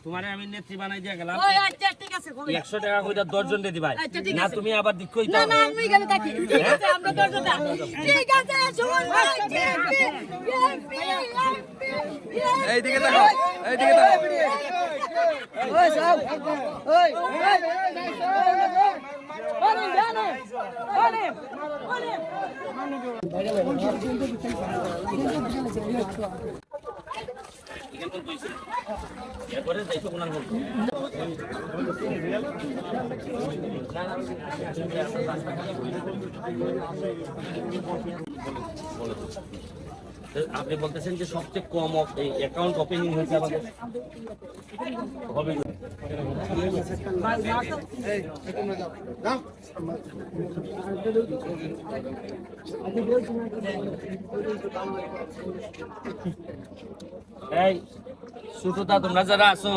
তোমারে আমি নেত্রী বানাই দিয়া গেলাম 100 টাকা কইরা 10 জন দিদি ভাই না তুমি আবার দিক কইতা না আমি গেলে থাকি ঠিক আছে আমরা 10 জন ঠিক আছে সুমন ভাই এইদিকে দেখো এইদিকে দেখো ওই সব ওই আরে জানে আরে এরপরে যাইছো কোন আঙ্গুল আপনি বলতেছেন যে সবচেয়ে কম অ্যাকাউন্ট ওপেনিং হয়েছে আমাদের হবে এই সুতোটা তোমরা যারা আছো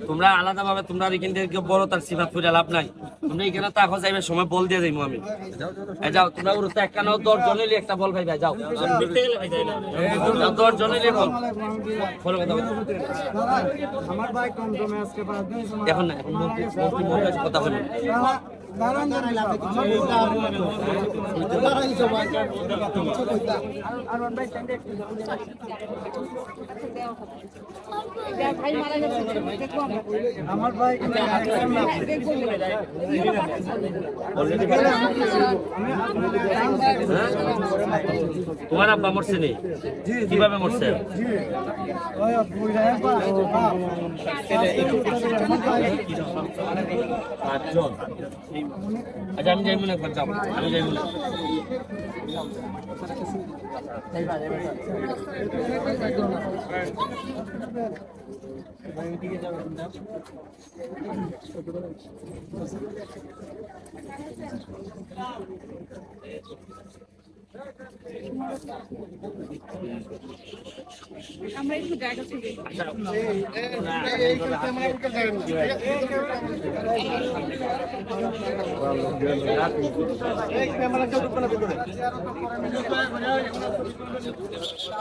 তোমরা আলাদাভাবে তোমরা এখান থেকে বড় তার সিফাত করে লাভ নাই তোমরা এখানে তাকো যাইবে সময় বল দিয়ে যাইবো আমি যাও তোমরা উড়তে একটা নাও 10 জন হইলে একটা বল ভাই ভাই যাও 10 জন হইলে বল ফলো কথা আমার ভাই কম জমে আজকে বাদ দিন এখন না এখন মন্ত্রী কথা বলুন দাঁড়ান দাঁড়ান আমার ভাই তোমার আব্বা মরছে নি কিভাবে মরছে আচ্ছা আমি যাইব না একবার যাবো আমি যাইব না আমরা একটু গাইড করি ক্যামেরা